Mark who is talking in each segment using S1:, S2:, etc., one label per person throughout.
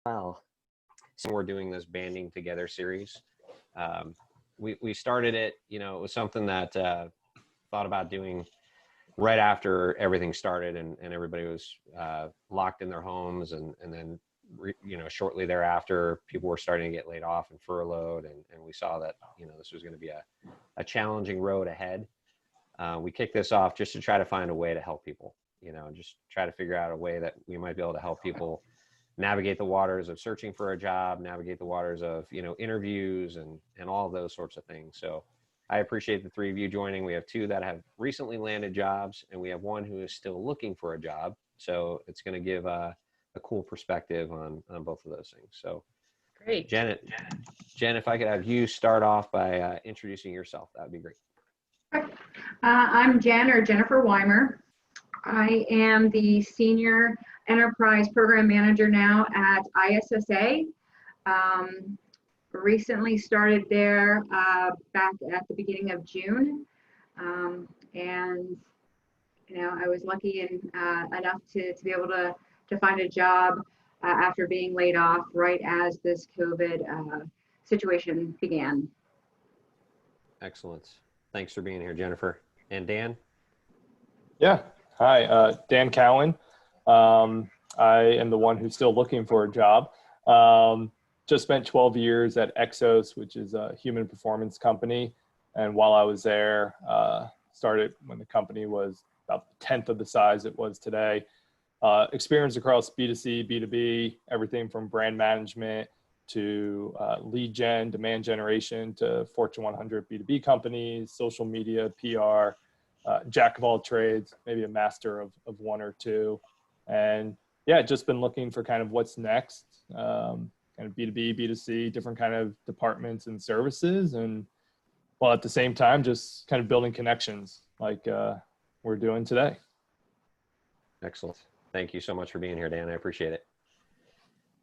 S1: Well, so we're doing this banding together series. We started it, it was something that thought about doing right after everything started and everybody was locked in their homes and then shortly thereafter people were starting to get laid off and furloughed and we saw that this was going to be a challenging road ahead. We kicked this off just to try to find a way to help people, just try to figure out a way that we might be able to help people navigate the waters of searching for a job, navigate the waters of interviews and all of those sorts of things. So I appreciate the three of you joining. We have two that have recently landed jobs, and we have one who is still looking for a job. So it's going to give a cool perspective on both of those things. So
S2: great.
S1: Jen, if I could have you start off by introducing yourself, that would be great.
S3: I'm Jen, or Jennifer Weimer. I am the Senior Enterprise Program Manager now at ISSA. Recently started there back at the beginning of June. And I was lucky enough to be able to find a job after being laid off right as this COVID situation began.
S1: Excellent. Thanks for being here, Jennifer. And Dan?
S4: Yeah. Hi, Dan Cowan. I am the one who's still looking for a job. Just spent 12 years at Exos, which is a human performance company. And while I was there, started when the company was about a tenth of the size it was today. Experience across B2C, B2B, everything from brand management to lead gen, demand generation, to Fortune 100 B2B companies, social media, PR, jack of all trades, maybe a master of one or two. And yeah, just been looking for kind of what's next, kind of B2B, B2C, different kind of departments and services. And while at the same time, just kind of building connections like we're doing today.
S1: Excellent. Thank you so much for being here, Dan. I appreciate it.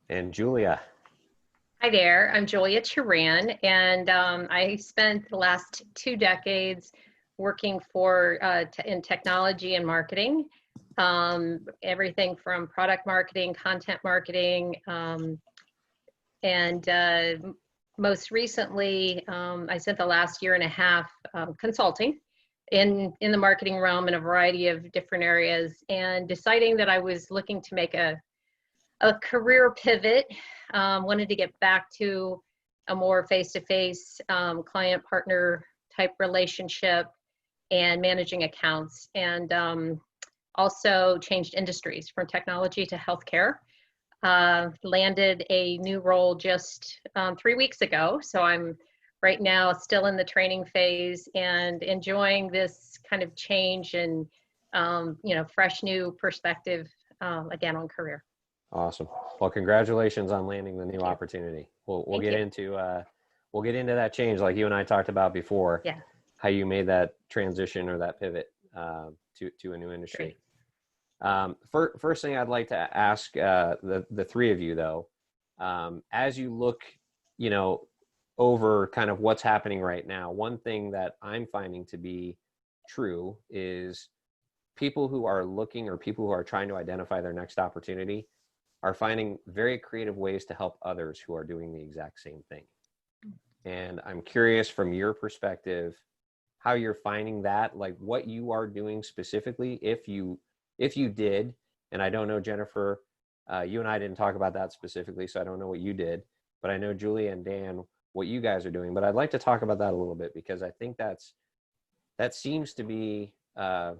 S1: And Julia.
S2: Hi there, I'm Julia Churan, and I spent the last 2 decades working in technology and marketing, everything from product marketing, content marketing, and most recently, I spent the last 1.5 years consulting in the marketing realm in a variety of different areas, and deciding that I was looking to make a career pivot. Wanted to get back to a more face-to-face client partner type relationship and managing accounts, and also changed industries from technology to healthcare. Landed a new role just 3 weeks ago, so I'm right now still in the training phase and enjoying this kind of change and fresh new perspective again on career.
S1: Awesome. Well, congratulations on landing the new opportunity. We'll get into that change like you and I talked about before.
S2: Yeah.
S1: How you made that transition or that pivot to a new industry. First thing I'd like to ask the three of you though, as you look, over kind of what's happening right now, one thing that I'm finding to be true is people who are looking or people who are trying to identify their next opportunity are finding very creative ways to help others who are doing the exact same thing. And I'm curious from your perspective, how you're finding that, like what you are doing specifically, if you did, and I don't know, Jennifer, you and I didn't talk about that specifically, so I don't know what you did, but I know Julia and Dan, what you guys are doing, but I'd like to talk about that a little bit because I think that seems to be a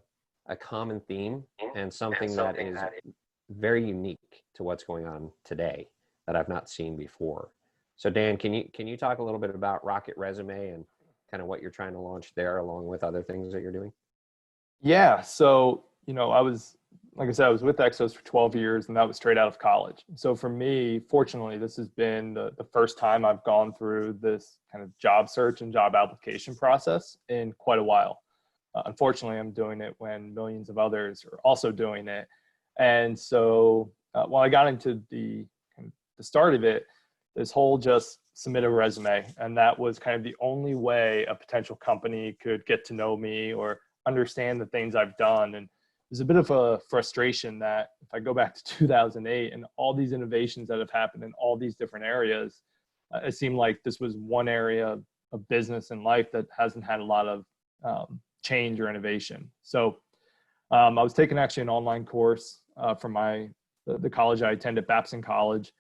S1: common theme and something that is very unique to what's going on today that I've not seen before. So Dan, can you talk a little bit about Rocket Resume and kind of what you're trying to launch there along with other things that you're doing?
S4: Yeah. So, I was with Exos for 12 years and that was straight out of college. So for me, fortunately, this has been the first time I've gone through this kind of job search and job application process in quite a while. Unfortunately, I'm doing it when millions of others are also doing it. And so while I got into the start of it, this whole just submit a resume. And that was kind of the only way a potential company could get to know me or understand the things I've done. And there's a bit of a frustration that if I go back to 2008 and all these innovations that have happened in all these different areas, it seemed like this was one area of business and life that hasn't had a lot of change or innovation. So I was taking actually an online course from the college I attended, Babson College.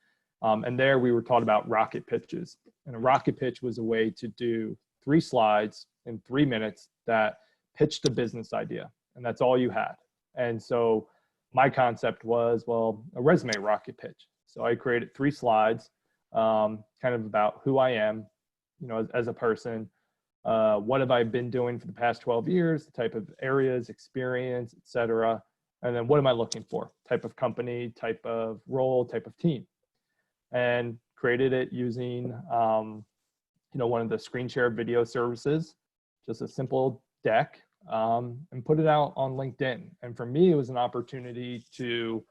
S4: And there we were taught about rocket pitches. And a rocket pitch was a way to do 3 slides in 3 minutes that pitched a business idea. And that's all you had. And so my concept was, well, a resume rocket pitch. So I created 3 slides, kind of about who I am, you know, as a person. What have I been doing for the past 12 years, the type of areas, experience, et cetera. And then what am I looking for? Type of company, type of role, type of team. And created it using, you know, one of the screen share video services, just a simple deck, and put it out on LinkedIn. And for me, it was an opportunity to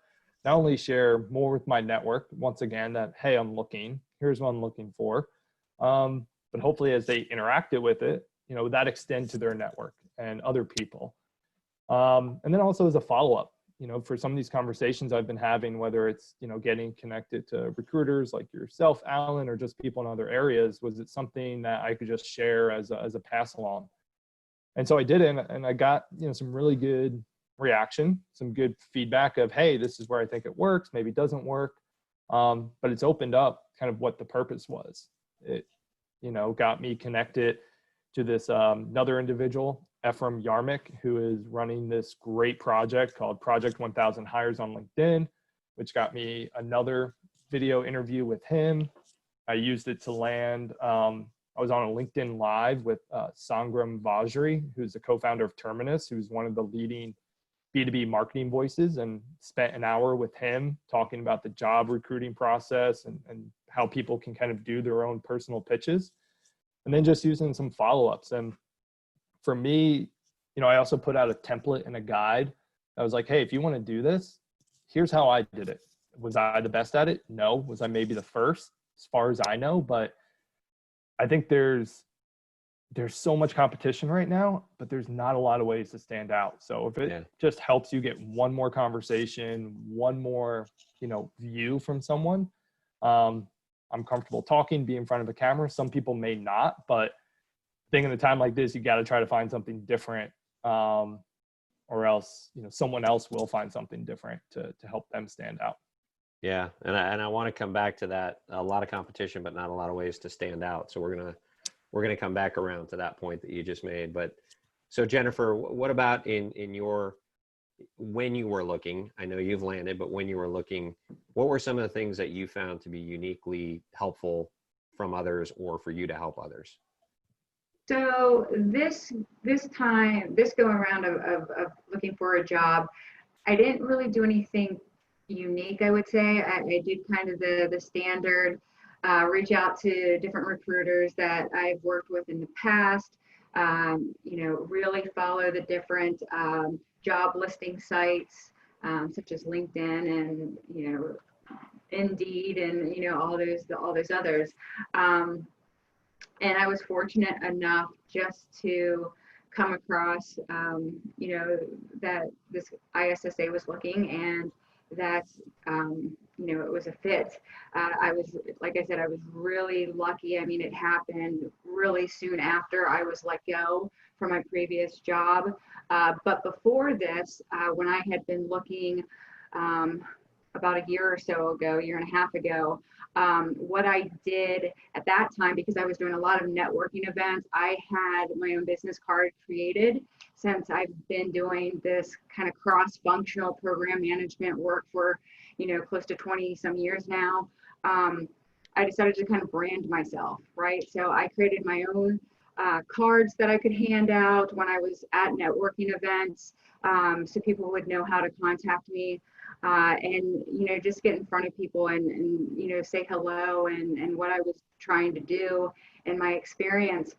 S4: not only share more with my network, once again, that, hey, I'm looking, here's what I'm looking for. But hopefully as they interacted with it, you know, that extend to their network and other people. And then also as a follow-up, you know, for some of these conversations I've been having, whether it's, you know, getting connected to recruiters like yourself, Alan, or just people in other areas, was it something that I could just share as a pass along? And so I did it, and I got, you know, some really good reaction, some good feedback of, hey, this is where I think it works, maybe it doesn't work. But it's opened up kind of what the purpose was. It, you know, got me connected to this another individual, Ephraim Yarmick, who is running this great project called Project 1000 Hires on LinkedIn, which got me another video interview with him. I used it to land, I was on a LinkedIn Live with Sangram Vajri, who's the co-founder of Terminus, who's one of the leading B2B marketing voices, and spent an hour with him talking about the job recruiting process and how people can kind of do their own personal pitches, and then just using some follow-ups. And for me, you know, I also put out a template and a guide. I was like, hey, if you want to do this, here's how I did it. Was I the best at it? No. Was I maybe the first, as far as I know? But I think there's so much competition right now, but there's not a lot of ways to stand out. So if it just helps you get one more conversation, one more, you know, view from someone, I'm comfortable talking, be in front of a camera. Some people may not, but I think in a time like this, you got to try to find something different, or else, you know, someone else will find something different to help them stand out.
S1: Yeah, and I want to come back to that. A lot of competition, but not a lot of ways to stand out. So we're gonna come back around to that point that you just made. But so Jennifer, what about in your, when you were looking? I know you've landed, but when you were looking, what were some of the things that you found to be uniquely helpful from others, or for you to help others?
S3: So this go around of looking for a job, I didn't really do anything unique, I would say. I did kind of the standard, reach out to different recruiters that I've worked with in the past, you know, really follow the different job listing sites, such as LinkedIn and, you know, Indeed, and, you know, all those others. And I was fortunate enough just to come across, you know, that this ISSA was looking, and that, you know, it was a fit. I was, like I said, I was really lucky. I mean, it happened really soon after I was let go from my previous job. But before this, when I had been looking about a year and a half ago, what I did at that time, because I was doing a lot of networking events, I had my own business card created. Since I've been doing this kind of cross-functional program management work for, you know, close to 20 some years now, I decided to kind of brand myself, right? So I created my own cards that I could hand out when I was at networking events, so people would know how to contact me. And, you know, just get in front of people and you know, say hello and what I was trying to do and my experience.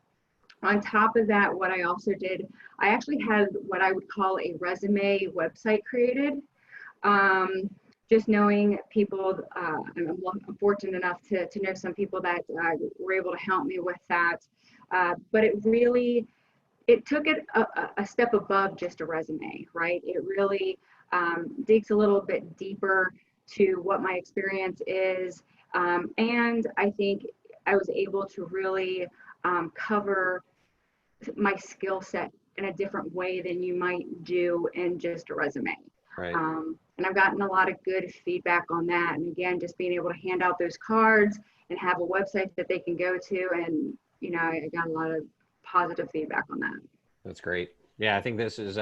S3: On top of that, what I also did, I actually had what I would call a resume website created. Just knowing people, I'm fortunate enough to know some people that were able to help me with that. But it it took it a step above just a resume, right? It really digs a little bit deeper to what my experience is. And I think I was able to really cover my skill set in a different way than you might do in just a resume.
S1: Right.
S3: And I've gotten a lot of good feedback on that. And again, just being able to hand out those cards and have a website that they can go to. And, you know, I got a lot of positive feedback on that.
S1: That's great. Yeah, I think this is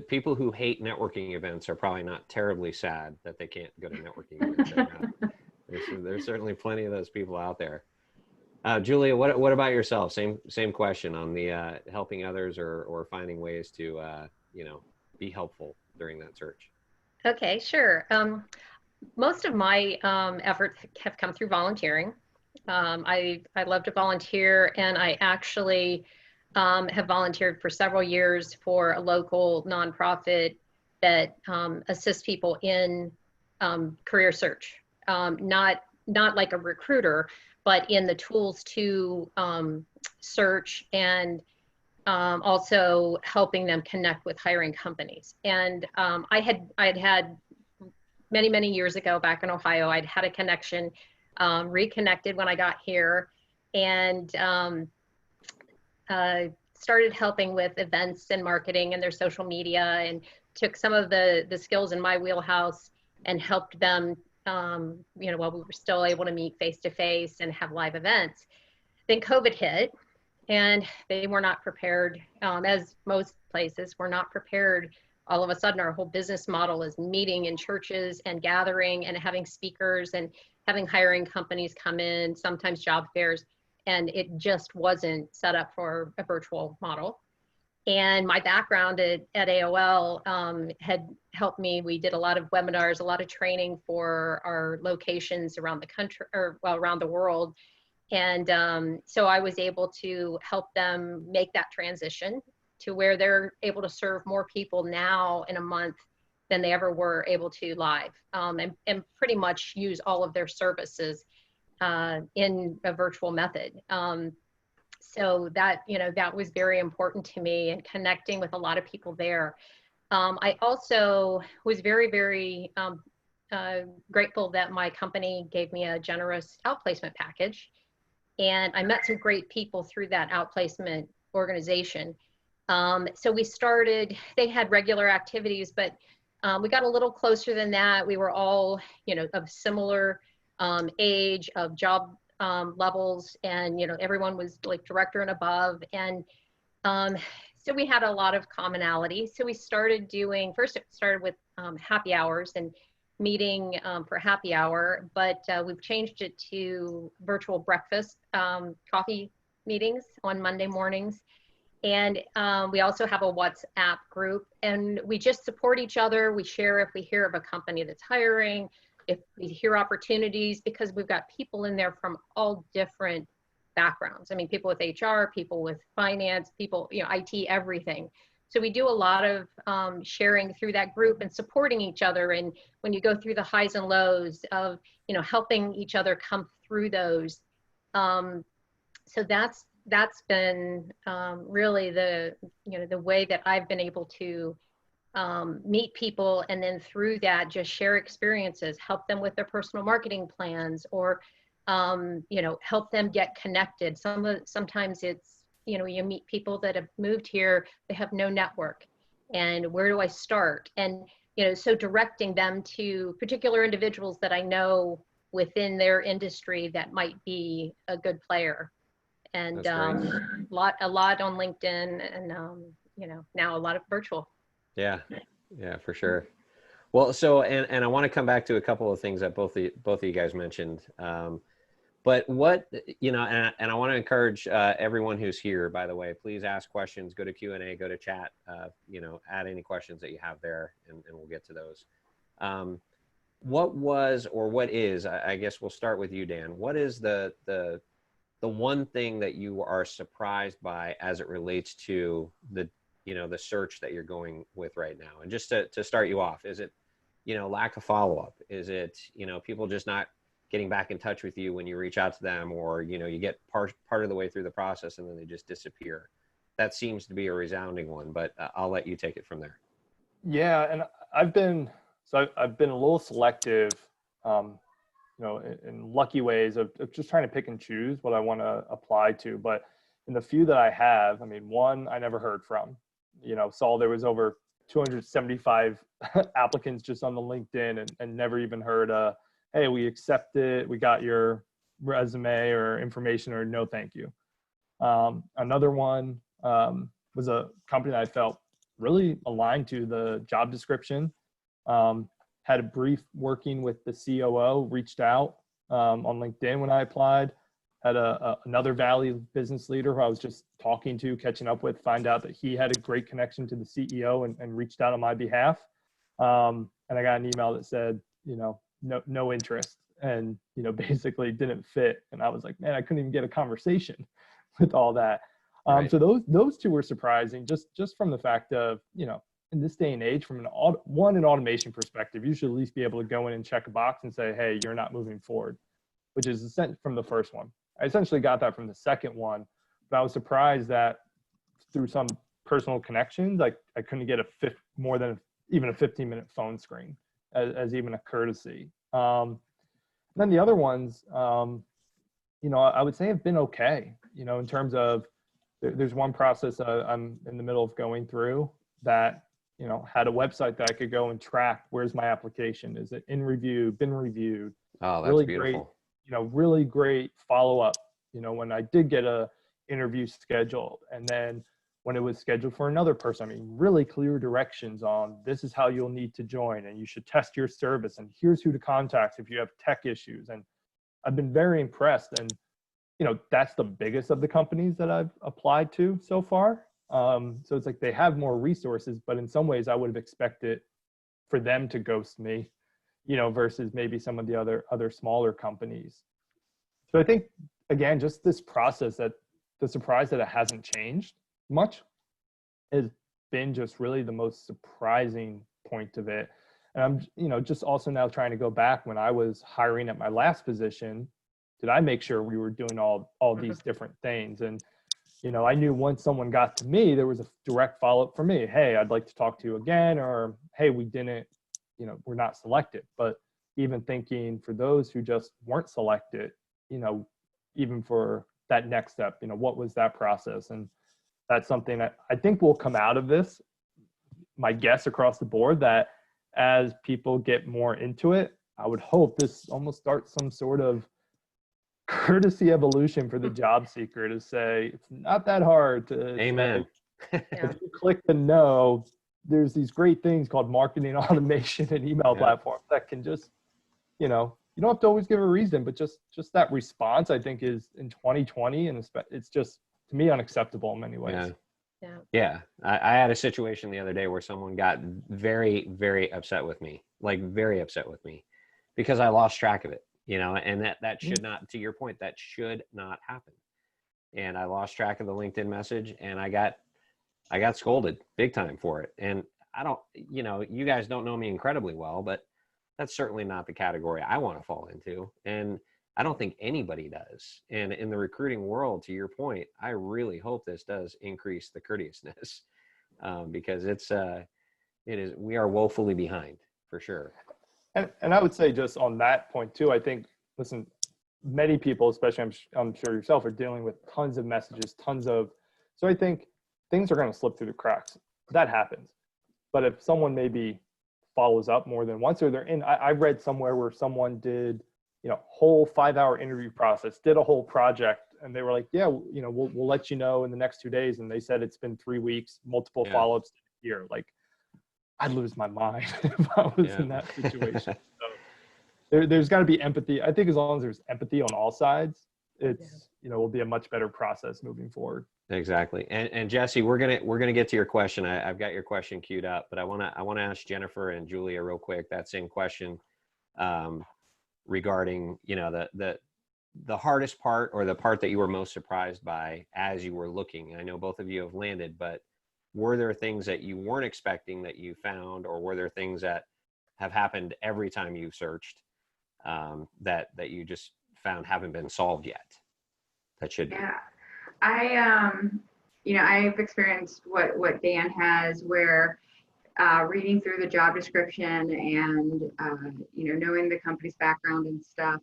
S1: people who hate networking events are probably not terribly sad that they can't go to networking events right now. There's certainly plenty of those people out there. Julia, what about yourself? Same question on the helping others or finding ways to you know, be helpful during that search.
S2: Okay, sure. Most of my efforts have come through volunteering. I love to volunteer, and I actually have volunteered for several years for a local nonprofit that assists people in career search. Not like a recruiter, but in the tools to search and also helping them connect with hiring companies. And I had many years ago back in Ohio, I'd had a connection, reconnected when I got here, and started helping with events and marketing and their social media, and took some of the skills in my wheelhouse and helped them, you know, while we were still able to meet face to face and have live events. Then COVID hit, and they were not prepared, as most places were not prepared. All of a sudden, our whole business model is meeting in churches and gathering and having speakers and having hiring companies come in, sometimes job fairs, and it just wasn't set up for a virtual model. And my background at AOL had helped me. We did a lot of webinars, a lot of training for our locations around the country, or well, around the world. And so I was able to help them make that transition to where they're able to serve more people now in a month than they ever were able to live, and pretty much use all of their services in a virtual method. So that, you know, that was very important to me, and connecting with a lot of people there. I also was very grateful that my company gave me a generous outplacement package. And I met some great people through that outplacement organization. So we started, they had regular activities, but we got a little closer than that. We were all, you know, of similar age, of job levels, and, you know, everyone was like director and above. And so we had a lot of commonality. So we started doing, first it started with happy hours and meeting for happy hour, but we've changed it to virtual breakfast, coffee meetings on Monday mornings. And we also have a WhatsApp group, and we just support each other. We share if we hear of a company that's hiring, if we hear opportunities, because we've got people in there from all different backgrounds. I mean, people with HR, people with finance, people, you know, IT, everything. So we do a lot of sharing through that group and supporting each other. And when you go through the highs and lows of, you know, helping each other come through those. So that's been really the, you know, the way that I've been able to meet people, and then through that just share experiences, help them with their personal marketing plans, or you know, help them get connected. Sometimes it's, you know, you meet people that have moved here, they have no network, and where do I start? And, you know, so directing them to particular individuals that I know within their industry that might be a good player. And a lot on LinkedIn, and you know, now a lot of virtual. Yeah,
S1: for sure. Well, so and I want to come back to a couple of things that both of you guys mentioned. But what, you know, and I want to encourage everyone who's here, by the way, please ask questions, go to Q&A, go to chat, you know, add any questions that you have there, and we'll get to those. What was, or what is, I guess we'll start with you, Dan. What is the one thing that you are surprised by as it relates to the, you know, the search that you're going with right now? And just to start you off, is it, you know, lack of follow-up? Is it, you know, people just not getting back in touch with you when you reach out to them, or, you know, you get part of the way through the process and then they just disappear? that seems to be a resounding one, but I'll let you take it from there.
S4: Yeah, and I've been a little selective, in lucky ways of just trying to pick and choose what I want to apply to. But in the few that I have, I mean, one I never heard from. Saw there was over 275 applicants just on the LinkedIn, and never even heard hey, we accept it, we got your resume or information, or no thank you. Another one was a company that I felt really aligned to the job description. Had a brief working with the COO, reached out on LinkedIn when I applied. Had another Valley business leader who I was just talking to, catching up with, find out that he had a great connection to the CEO and reached out on my behalf. And I got an email that said, no interest, and, basically didn't fit. And I was like, man, I couldn't even get a conversation with all that.
S1: Right.
S4: So those two were surprising, just from the fact of, in this day and age, from an automation perspective, you should at least be able to go in and check a box and say, hey, you're not moving forward, which is from the first one. I essentially got that from the second one, but I was surprised that through some personal connections, I couldn't get more than even a 15-minute phone screen as even a courtesy. Then the other ones, I would say have been okay, in terms of, there's one process I'm in the middle of going through that, had a website that I could go and track, where's my application? Is it in review, been reviewed?
S1: Oh, that's
S4: really
S1: beautiful.
S4: Great, really great follow-up, when I did get a interview scheduled, and then when it was scheduled for another person, I mean, really clear directions on, this is how you'll need to join, and you should test your service, and here's who to contact if you have tech issues. And I've been very impressed. And, that's the biggest of the companies that I've applied to so far. So it's like they have more resources, but in some ways I would have expected for them to ghost me, versus maybe some of the other smaller companies. So I think, again, just this process, that the surprise that it hasn't changed much has been just really the most surprising point of it. And I'm, just also now trying to go back when I was hiring at my last position, did I make sure we were doing all these different things? And, I knew once someone got to me, there was a direct follow-up for me. Hey, I'd like to talk to you again, or, hey, we didn't, we're not selected. But even thinking for those who just weren't selected, even for that next step, what was that process? And that's something that I think will come out of this, my guess across the board, that as people get more into it, I would hope this almost starts some sort of courtesy evolution for the job seeker to say, it's not that hard to
S1: Amen.
S4: say, if you click the no, there's these great things called marketing automation and email platforms that can just, you don't have to always give a reason, but just that response, I think, is in 2020, and it's just, to me, unacceptable in many ways.
S1: Yeah. I had a situation the other day where someone got very, very upset with me, because I lost track of it, and that should not, to your point, that should not happen. And I lost track of the LinkedIn message, and I got scolded big time for it. And I don't, you guys don't know me incredibly well, but that's certainly not the category I want to fall into. And I don't think anybody does. And in the recruiting world, to your point, I really hope this does increase the courteousness, because we are woefully behind, for sure.
S4: And I would say, just on that point too, I think, listen, many people, especially I'm sure yourself, are dealing with tons of messages, so I think things are going to slip through the cracks. That happens. But if someone maybe follows up more than once, or I read somewhere where someone did, whole 5-hour interview process, did a whole project, and they were like, yeah, we'll let you know in the next 2 days. And they said it's been 3 weeks, multiple follow-ups here. Like, I'd lose my mind if I was in that situation. So there's got to be empathy. I think as long as there's empathy on all sides, it's, will be a much better process moving forward.
S1: Exactly. And Jesse, we're gonna get to your question. I've got your question queued up, but I wanna ask Jennifer and Julia real quick that same question, regarding, the hardest part, or the part that you were most surprised by as you were looking. I know both of you have landed, but were there things that you weren't expecting that you found, or were there things that have happened every time you've searched, that you just found haven't been solved yet that should be?
S3: Yeah, I I've experienced what Dan has, where reading through the job description and, knowing the company's background and stuff,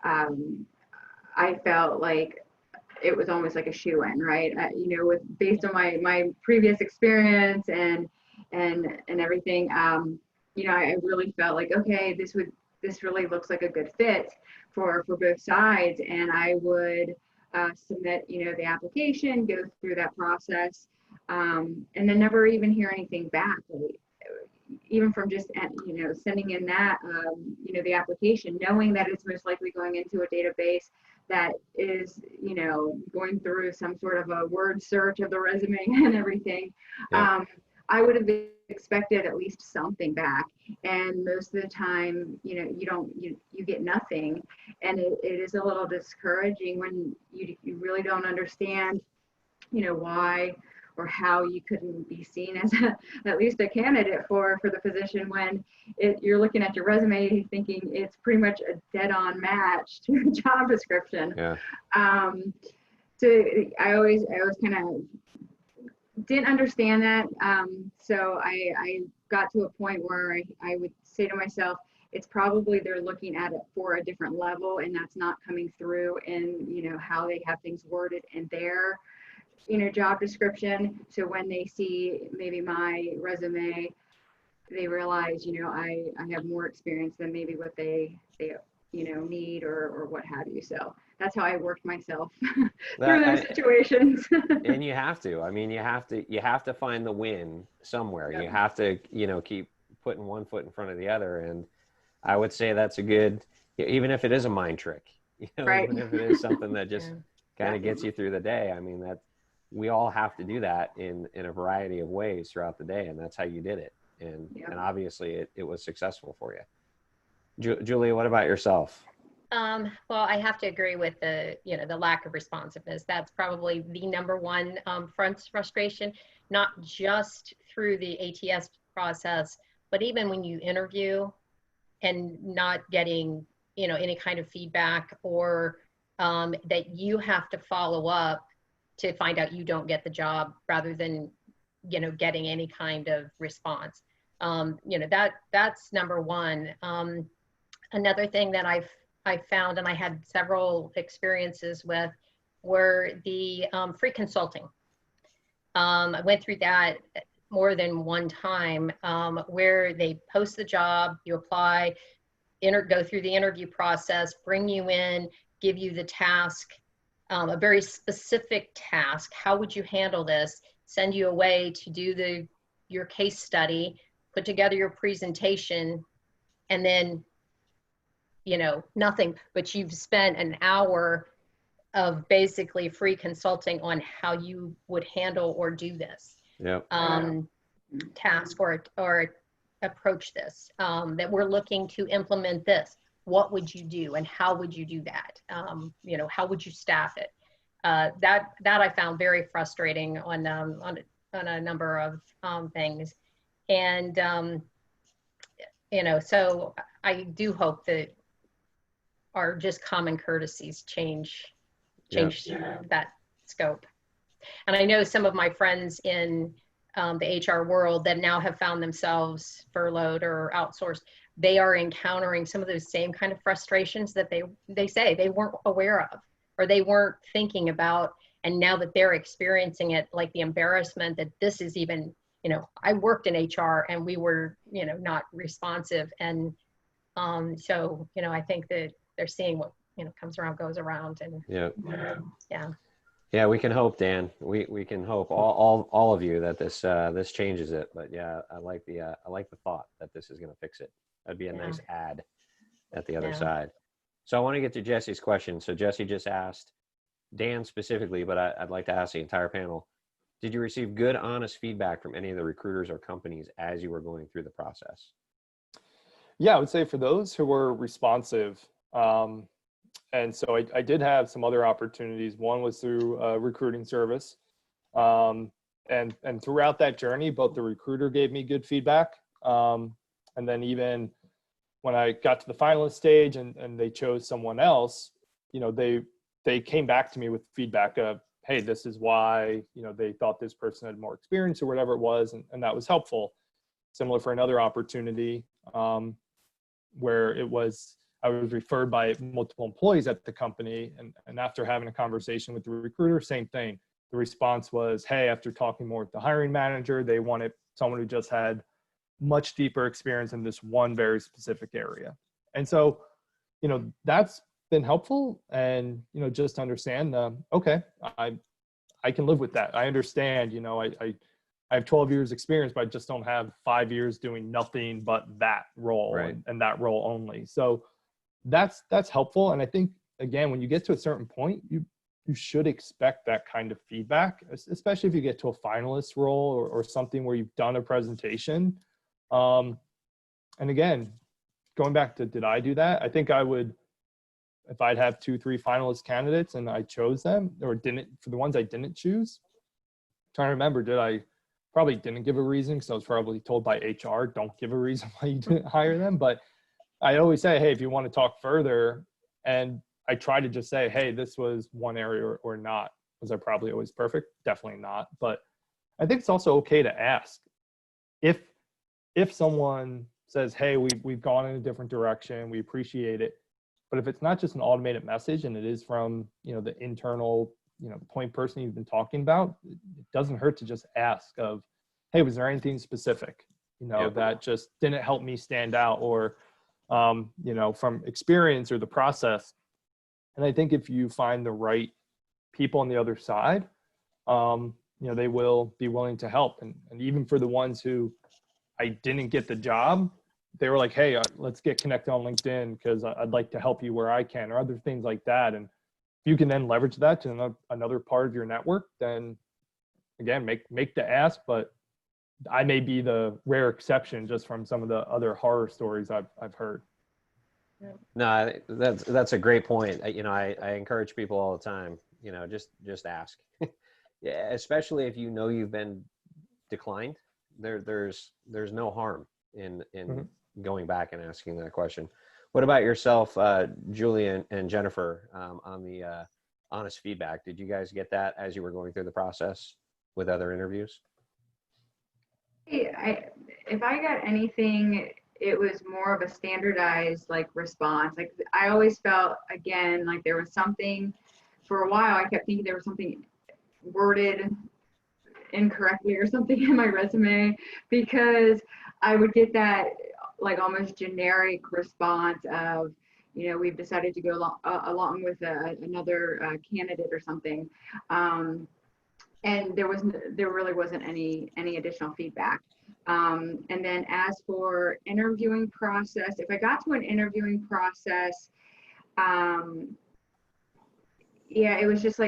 S3: I felt like it was almost like a shoe-in, right? Based on my previous experience and everything, I really felt like, okay, this really looks like a good fit for both sides, and I would submit, the application, go through that process, and then never even hear anything back. Even from just, sending in that, the application, knowing that it's most likely going into a database that is, going through some sort of a word search of the resume and everything.
S1: Yeah.
S3: I would have expected at least something back. And most of the time, you get nothing. And it is a little discouraging when you really don't understand, why or how you couldn't be seen as at least a candidate for the position, when you're looking at your resume thinking it's pretty much a dead-on match to the job description.
S1: Yeah.
S3: So I always kind of didn't understand that. So I got to a point where I would say to myself, it's probably they're looking at it for a different level, and that's not coming through in, how they have things worded in their, job description. So when they see maybe my resume, they realize, I have more experience than maybe what they need or what have you. So that's how I worked myself through those situations.
S1: And you have to. I mean, you have to find the win somewhere. Yep. You have to, keep putting one foot in front of the other. And I would say that's a good, even if it is a mind trick,
S3: right.
S1: Even if it is something that just kind of gets you through the day. I mean, we all have to do that in a variety of ways throughout the day. And that's how you did it. And obviously it was successful for you. Julia, what about yourself?
S2: Well, I have to agree with the lack of responsiveness. That's probably the number one frustration, not just through the ATS process, but even when you interview and not getting, any kind of feedback, or that you have to follow up to find out you don't get the job rather than, getting any kind of response. That's number one. Another thing that I found, and I had several experiences with, were the free consulting. I went through that more than one time, where they post the job, you apply, go through the interview process, bring you in, give you the task, a very specific task. How would you handle this? Send you away to do your case study, put together your presentation, and then nothing, but you've spent an hour of basically free consulting on how you would handle or do this task or approach this, that we're looking to implement this. What would you do and how would you do that? How would you staff it? That I found very frustrating on a number of things. And, so I do hope that our just common courtesies change that scope. And I know some of my friends in the HR world that now have found themselves furloughed or outsourced, they are encountering some of those same kind of frustrations that they say they weren't aware of, or they weren't thinking about. And now that they're experiencing it, like the embarrassment that this is even, I worked in HR and we were, not responsive. And so, I think that they're seeing what, comes around goes around. And
S1: yeah, we can hope, Dan. We can hope all of you that this changes it. But yeah, I like the thought that this is going to fix it. That'd be a nice add at the other side. So I want to get to Jesse's question. So Jesse just asked Dan specifically, but I'd like to ask the entire panel. Did you receive good, honest feedback from any of the recruiters or companies as you were going through the process?
S4: Yeah, I would say for those who were responsive, and so I did have some other opportunities. One was through a recruiting service. And throughout that journey, both the recruiter gave me good feedback. And then even when I got to the finalist stage and they chose someone else, they came back to me with feedback of, hey, this is why, they thought this person had more experience or whatever it was. And that was helpful. Similar for another opportunity where I was referred by multiple employees at the company. And after having a conversation with the recruiter, same thing. The response was, hey, after talking more with the hiring manager, they wanted someone who just had much deeper experience in this one very specific area. And so, that's been helpful. And, just understand, okay, I can live with that. I understand, I have 12 years experience, but I just don't have 5 years doing nothing but that role,
S1: Right.
S4: and that role only. So that's helpful. And I think, again, when you get to a certain point, you should expect that kind of feedback, especially if you get to a finalist role or something where you've done a presentation. And again, going back to, did I do that? I think I would, if I'd have 2-3 finalist candidates and I chose them or didn't, for the ones I didn't choose, trying to remember, I probably didn't give a reason, because I was probably told by HR, don't give a reason why you didn't hire them. But I always say, hey, if you want to talk further, and I try to just say, hey, this was one area or not. Was I probably always perfect? Definitely not. But I think it's also okay to ask. If someone says, hey, we've gone in a different direction, we appreciate it. But if it's not just an automated message and it is from, the internal, point person you've been talking about, it doesn't hurt to just ask of, hey, was there anything specific, that just didn't help me stand out, or, from experience or the process. And I think if you find the right people on the other side, they will be willing to help. And even for the ones who I didn't get the job, they were like, hey, let's get connected on LinkedIn because I'd like to help you where I can, or other things like that. And if you can then leverage that to another part of your network, then again, make the ask. But I may be the rare exception just from some of the other horror stories I've heard.
S1: No, that's a great point. I encourage people all the time, just ask. Yeah, especially if you've been declined. There's no harm in going back and asking that question. What about yourself, Julie and Jennifer, on the honest feedback? Did you guys get that as you were going through the process with other interviews?
S3: If I got anything, it was more of a standardized response. I always felt, again, like there was something. For a while I kept thinking there was something worded incorrectly or something in my resume, because I would get that almost generic response of, we've decided to go along with another candidate or something. And there really wasn't any additional feedback. And then as for interviewing process, if I got to an interviewing process, it was just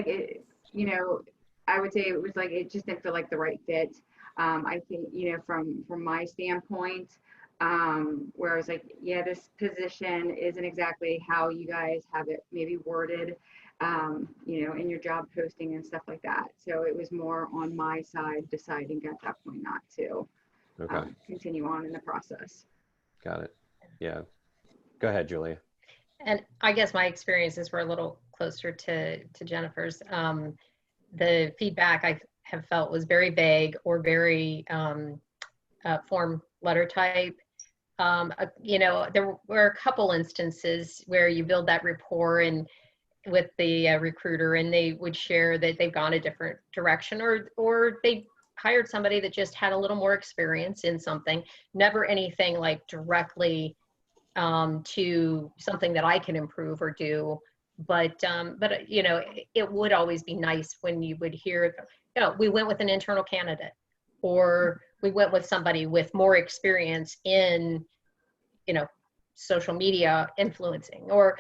S3: I would say it was it just didn't feel like the right fit. I think, from my standpoint, where I was like, yeah, this position isn't exactly how you guys have it maybe worded, in your job posting and stuff like that. So it was more on my side deciding at that point not to continue on in the process.
S1: Got it. Yeah. Go ahead, Julia.
S2: And I guess my experiences were a little closer to Jennifer's. The feedback I have felt was very vague or very form letter type. There were a couple instances where you build that rapport and with the recruiter, and they would share that they've gone a different direction, or they hired somebody that just had a little more experience in something. Never anything directly to something that I can improve or do. But it would always be nice when you would hear, we went with an internal candidate, or we went with somebody with more experience in, social media influencing, or,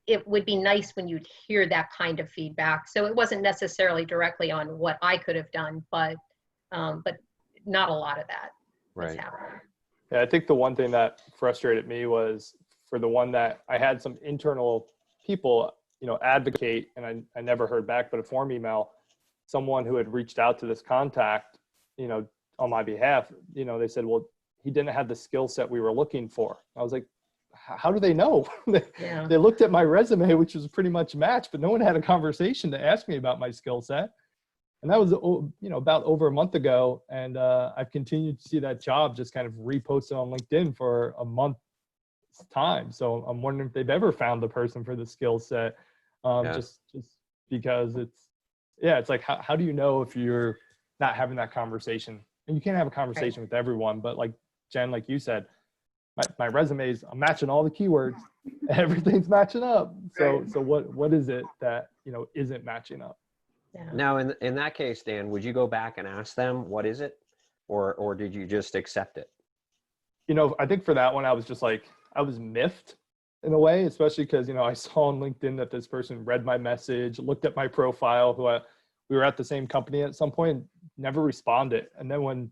S2: it would be nice when you'd hear that kind of feedback. So it wasn't necessarily directly on what I could have done, but not a lot of that was happening.
S4: Yeah, I think the one thing that frustrated me was for the one that I had some internal people, advocate, and I never heard back, but a form email, someone who had reached out to this contact, on my behalf, they said, well, he didn't have the skill set we were looking for. I was like, how do they know?
S2: Yeah.
S4: They looked at my resume, which was pretty much matched, but no one had a conversation to ask me about my skill set. And that was, about over a month ago. And I've continued to see that job just kind of reposted on LinkedIn for a month's time. So I'm wondering if they've ever found the person for the skill set. Just because it's like, how do you know if you're not having that conversation? And you can't have a conversation with everyone, but like Jen, like you said, my resumes, I'm matching all the keywords. Everything's matching up. So what is it that, isn't matching up?
S2: Yeah.
S1: Now, in that case, Dan, would you go back and ask them, what is it? Or did you just accept it?
S4: I think for that one, I was just like, I was miffed in a way, especially because, I saw on LinkedIn that this person read my message, looked at my profile, we were at the same company at some point, never responded. And then when,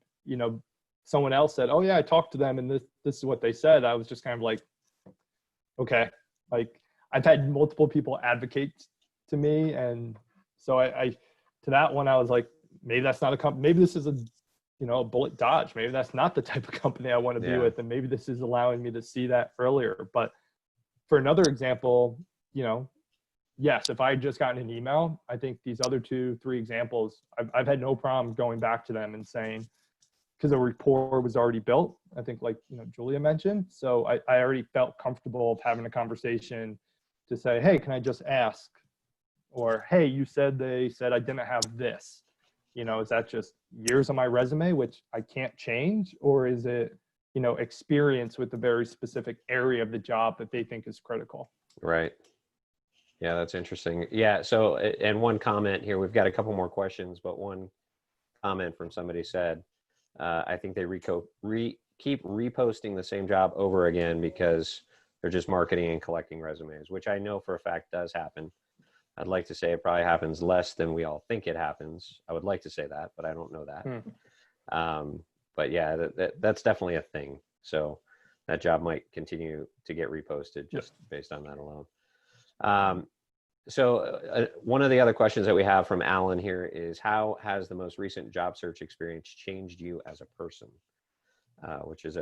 S4: someone else said, oh yeah, I talked to them and this is what they said, I was just kind of like, okay, like I've had multiple people advocate to me. And so I to that one, I was like, maybe that's not a company, maybe this is a bullet dodge. Maybe that's not the type of company I want to be with. And maybe this is allowing me to see that earlier. But for another example, yes, if I had just gotten an email, I think these other 2-3 examples, I've had no problem going back to them and saying, because the rapport was already built, I think like, Julia mentioned. So I already felt comfortable of having a conversation to say, hey, can I just ask? Or, hey, they said I didn't have this. Is that just years on my resume, which I can't change? Or is it, experience with a very specific area of the job that they think is critical?
S1: Right. Yeah, that's interesting. Yeah. So, and one comment here, we've got a couple more questions, but one comment from somebody said, I think they keep reposting the same job over again because they're just marketing and collecting resumes, which I know for a fact does happen. I'd like to say it probably happens less than we all think it happens. I would like to say that, but I don't know that. But yeah, that's definitely a thing. So that job might continue to get reposted just based on that alone. So one of the other questions that we have from Alan here is, how has the most recent job search experience changed you as a person? Which is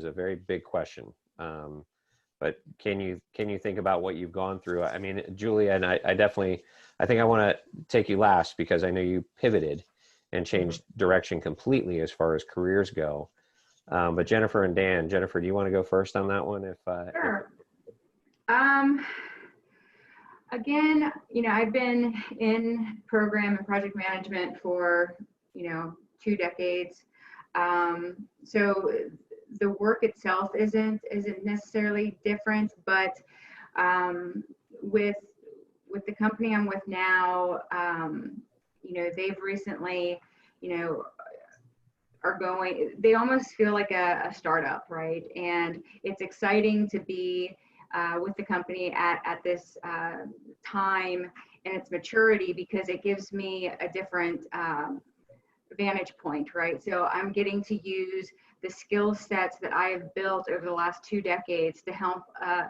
S1: a very big question. But can you think about what you've gone through? I mean, Julia, and I think I want to take you last because I know you pivoted and changed direction completely as far as careers go. But Jennifer and Dan, Jennifer, do you want to go first on that one?
S3: Sure. Again, I've been in program and project management for, 2 decades. So the work itself isn't necessarily different, but with the company I'm with now, they've recently, they almost feel like a startup, right? And it's exciting to be with the company at this time and its maturity, because it gives me a different vantage point, right? So I'm getting to use the skill sets that I have built over the last 2 decades to help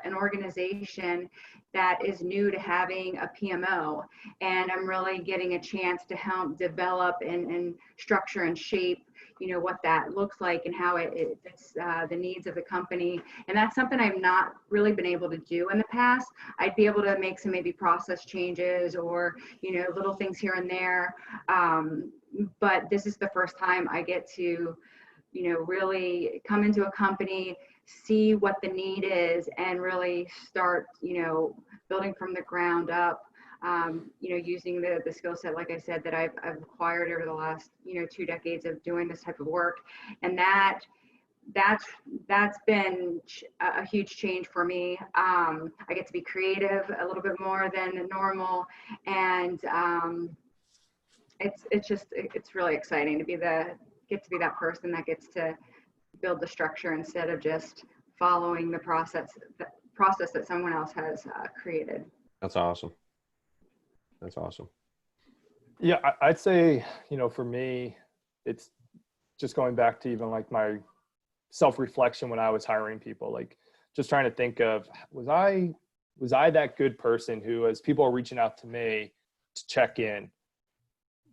S3: an organization that is new to having a PMO. And I'm really getting a chance to help develop and structure and shape, what that looks like and how it fits the needs of the company. And that's something I've not really been able to do in the past. I'd be able to make some maybe process changes or, little things here and there. But this is the first time I get to, really come into a company, see what the need is, and really start, building from the ground up, using the skill set, like I said, that I've acquired over the last, 2 decades of doing this type of work. And that's been a huge change for me. I get to be creative a little bit more than normal. And it's really exciting to get to be that person that gets to build the structure instead of just following the process that someone else has created.
S1: That's awesome.
S4: Yeah, I'd say, for me, it's just going back to even like my self-reflection when I was hiring people, like just trying to think of, was I that good person who, as people are reaching out to me to check in,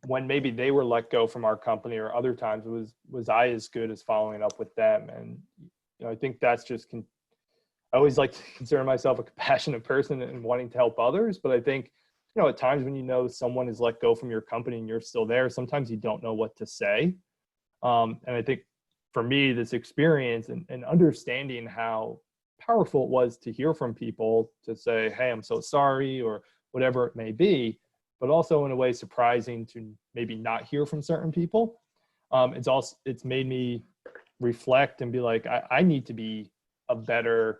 S4: when maybe they were let go from our company, or other times was I as good as following up with them? And I think that's just I always like to consider myself a compassionate person and wanting to help others. But I think, at times when someone is let go from your company and you're still there, sometimes you don't know what to say. And I think for me, this experience and understanding how powerful it was to hear from people to say, hey, I'm so sorry, or whatever it may be, but also in a way surprising to maybe not hear from certain people. It's made me reflect and be like, I need to be a better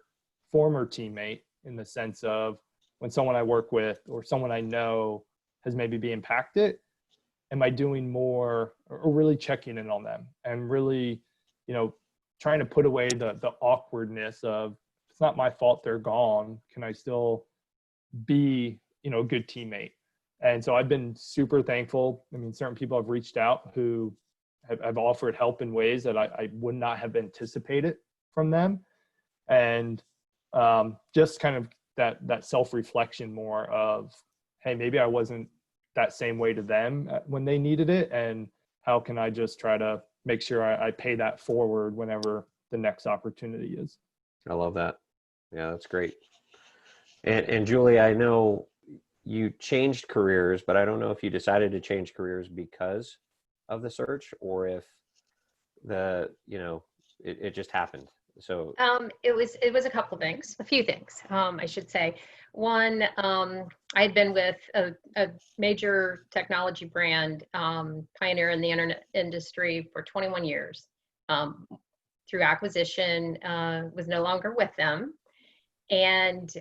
S4: former teammate, in the sense of when someone I work with or someone I know has maybe been impacted, am I doing more, or really checking in on them and really, trying to put away the awkwardness of, it's not my fault they're gone. Can I still be, a good teammate? And so I've been super thankful. I mean, certain people have reached out who have offered help in ways that I would not have anticipated from them. And just kind of that self-reflection more of, hey, maybe I wasn't that same way to them when they needed it, and how can I just try to make sure I pay that forward whenever the next opportunity is.
S1: I love that. Yeah, that's great. And Julie, I know you changed careers, but I don't know if you decided to change careers because of the search, or if it just happened. So
S2: it was a couple things, a few things, I should say. One, I had been with a major technology brand, pioneer in the internet industry for 21 years. Through acquisition, was no longer with them. And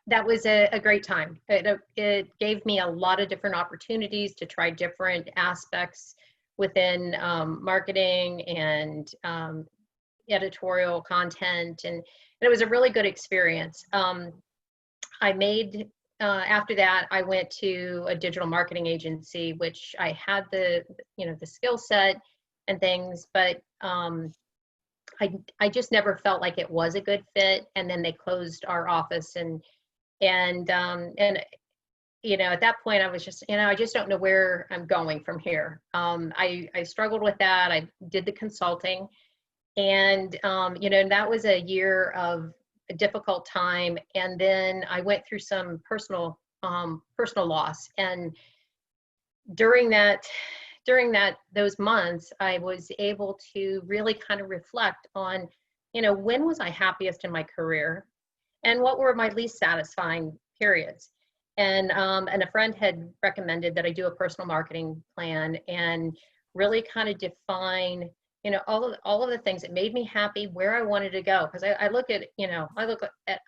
S2: that was a great time. It gave me a lot of different opportunities to try different aspects within marketing and editorial content, and it was a really good experience. I made after that, I went to a digital marketing agency, which I had the skill set and things, but I just never felt like it was a good fit. And then they closed our office, and at that point I was just, I just don't know where I'm going from here. I struggled with that. I did the consulting, and and that was a year of a difficult time. And then I went through some personal loss. And during those months, I was able to really kind of reflect on, when was I happiest in my career, and what were my least satisfying periods. And a friend had recommended that I do a personal marketing plan and really kind of define, all of the things that made me happy, where I wanted to go. Because I look at,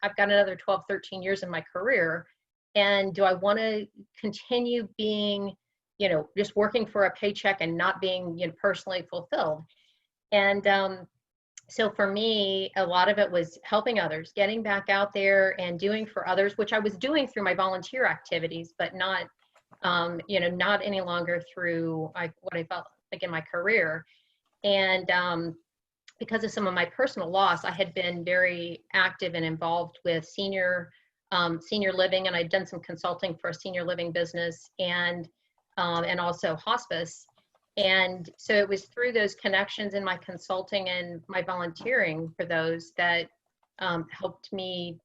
S2: I've got another 12, 13 years in my career, and do I want to continue being, just working for a paycheck and not being, personally fulfilled? And so for me, a lot of it was helping others, getting back out there and doing for others, which I was doing through my volunteer activities, but not, not any longer through what I felt like in my career. And because of some of my personal loss, I had been very active and involved with senior living, and I'd done some consulting for a senior living business, and also hospice. And so it was through those connections in my consulting and my volunteering for those that helped me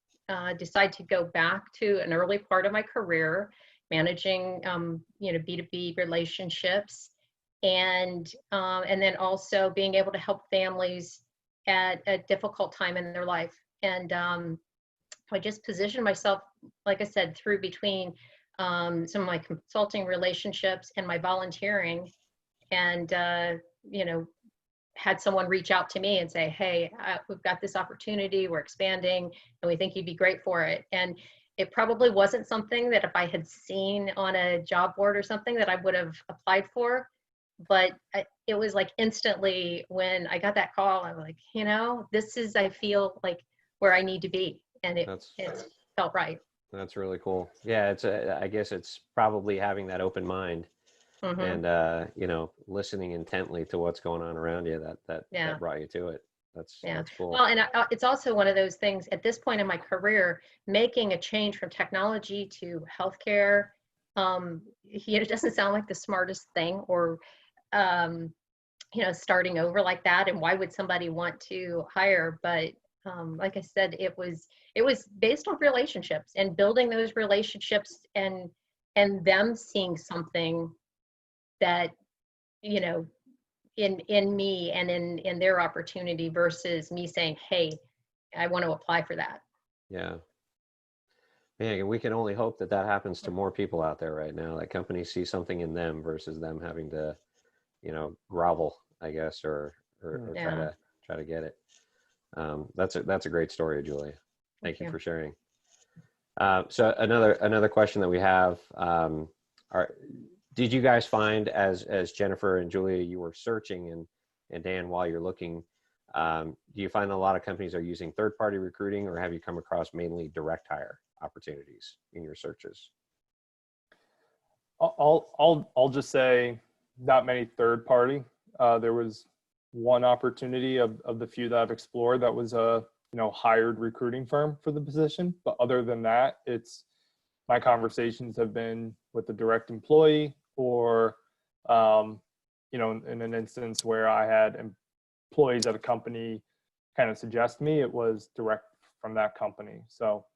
S2: decide to go back to an early part of my career, managing B2B relationships, and then also being able to help families at a difficult time in their life. And I just positioned myself, like I said, through between some of my consulting relationships and my volunteering, and had someone reach out to me and say, hey, we've got this opportunity, we're expanding, and we think you'd be great for it. And it probably wasn't something that if I had seen on a job board or something that I would have applied for, but it was like instantly when I got that call, I was like, this is, I feel like, where I need to be. And it felt right.
S1: That's really cool. Yeah, I guess it's probably having that open mind.
S2: Mm-hmm.
S1: And listening intently to what's going on around you that brought you to it. That's cool.
S2: Well, and it's also one of those things at this point in my career, making a change from technology to healthcare. It doesn't sound like the smartest thing, or starting over like that, and why would somebody want to hire? But like I said, it was based on relationships and building those relationships, and them seeing something that, you know, in me and in their opportunity, versus me saying, hey, I want to apply for that.
S1: Yeah. Man, we can only hope that that happens to more people out there right now, that companies see something in them versus them having to, you know, grovel, I guess, or
S2: Yeah.
S1: try to get it. That's a great story, Julia. Thank you for sharing. So another question that we have, did you guys find, as Jennifer and Julia, you were searching, and Dan, while you're looking, do you find that a lot of companies are using third-party recruiting, or have you come across mainly direct hire opportunities in your searches?
S4: I'll just say not many third party. There was one opportunity of the few that I've explored that was a hired recruiting firm for the position. But other than that, it's my conversations have been with the direct employee, or in an instance where I had employees at a company kind of suggest me, it was direct from that company. So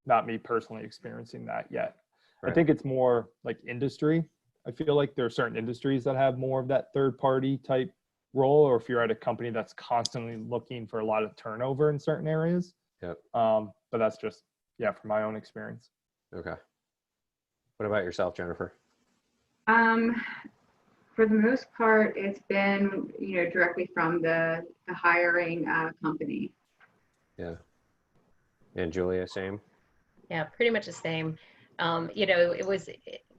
S4: not me personally experiencing that yet. Right. I think it's more like industry. I feel like there are certain industries that have more of that third party type role, or if you're at a company that's constantly looking for a lot of turnover in certain areas.
S1: Yep.
S4: But that's just, from my own experience.
S1: Okay. What about yourself, Jennifer?
S3: For the most part, it's been, directly from the hiring company.
S1: Yeah. And Julia, same?
S2: Yeah, pretty much the same. It was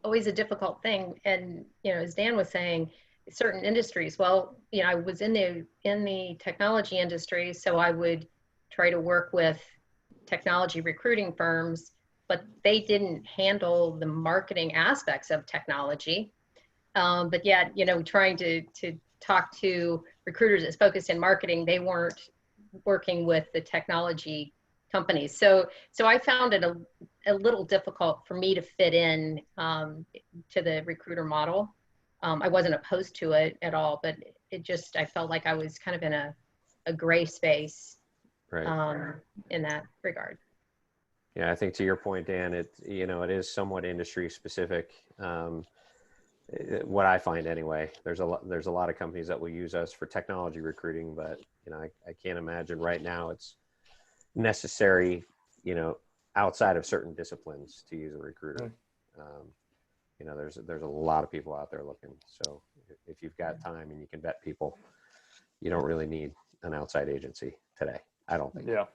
S2: always a difficult thing. And, as Dan was saying, certain industries, well, I was in the technology industry, so I would try to work with technology recruiting firms, but they didn't handle the marketing aspects of technology. But yet, trying to talk to recruiters that's focused in marketing, they weren't working with the technology companies. So I found it a little difficult for me to fit in to the recruiter model. I wasn't opposed to it at all, but I felt like I was kind of in a gray space, right, in that regard.
S1: Yeah, I think to your point, Dan, it is somewhat industry specific. What I find anyway, there's a lot of companies that will use us for technology recruiting, but I can't imagine right now it's necessary, outside of certain disciplines to use a recruiter. There's a lot of people out there looking. So if you've got time and you can vet people, you don't really need an outside agency today, I don't think.
S4: Yeah.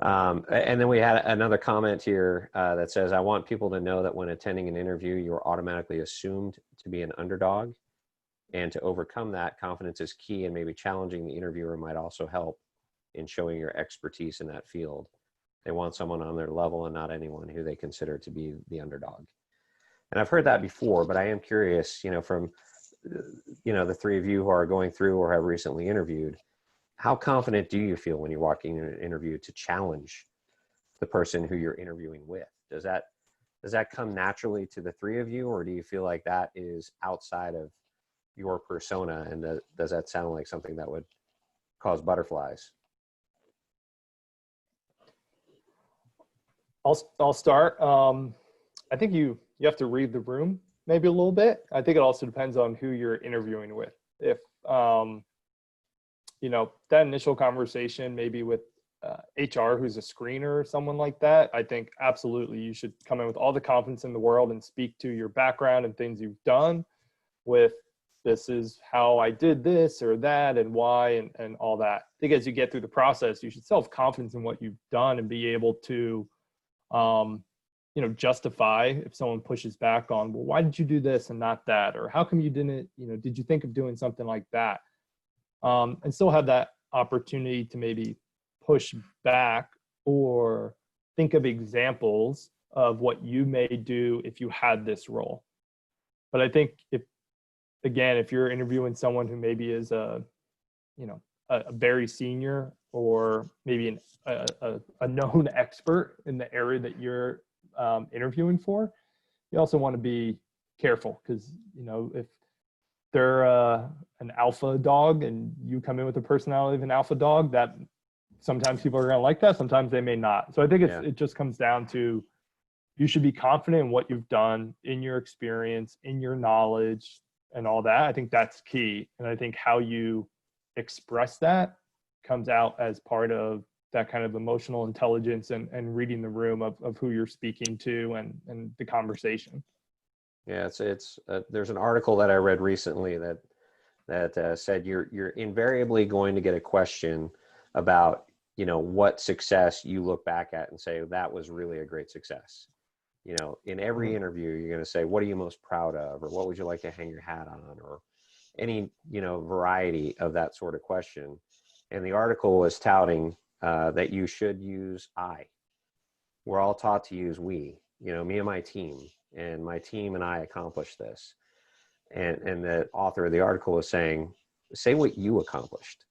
S1: And then we had another comment here that says, I want people to know that when attending an interview, you're automatically assumed to be an underdog. And to overcome that, confidence is key, and maybe challenging the interviewer might also help in showing your expertise in that field. They want someone on their level and not anyone who they consider to be the underdog. And I've heard that before, but I am curious, from, the three of you who are going through or have recently interviewed, how confident do you feel when you're walking in an interview to challenge the person who you're interviewing with? Does that come naturally to the three of you, or do you feel like that is outside of your persona? And does that sound like something that would cause butterflies?
S4: I'll start. I think you have to read the room maybe a little bit. I think it also depends on who you're interviewing with. If that initial conversation maybe with HR, who's a screener or someone like that, I think absolutely you should come in with all the confidence in the world and speak to your background and things you've done with, this is how I did this or that and why and all that. I think as you get through the process, you should still have confidence in what you've done and be able to justify if someone pushes back on, well, why did you do this and not that? Or how come you didn't, did you think of doing something like that? And still have that opportunity to maybe push back or think of examples of what you may do if you had this role. But I think if you're interviewing someone who maybe is a very senior or maybe a known expert in the area that you're interviewing for, you also want to be careful, because if they're an alpha dog and you come in with the personality of an alpha dog, that sometimes people are going to like that. Sometimes they may not. So I think it just comes down to, you should be confident in what you've done, in your experience, in your knowledge, and all that. I think that's key. And I think how you express that comes out as part of that kind of emotional intelligence and reading the room of who you're speaking to and the conversation.
S1: Yeah, there's an article that I read recently that said you're invariably going to get a question about, what success you look back at and say, that was really a great success. In every interview, you're going to say, what are you most proud of? Or what would you like to hang your hat on? Or any, variety of that sort of question. And the article was touting that you should use I. We're all taught to use we, me and my team. And my team and I accomplished this. And the author of the article was saying, say what you accomplished.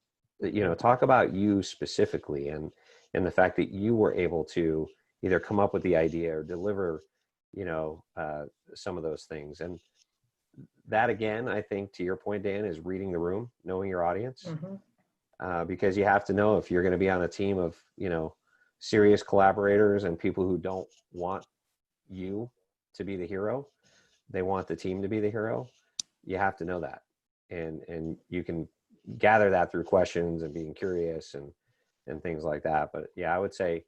S1: Talk about you specifically and the fact that you were able to either come up with the idea or deliver, some of those things. And that, again, I think, to your point, Dan, is reading the room, knowing your audience, because you have to know if you're going to be on a team of, serious collaborators and people who don't want you to be the hero, they want the team to be the hero. You have to know that. And you can gather that through questions and being curious and things like that. But yeah, I would say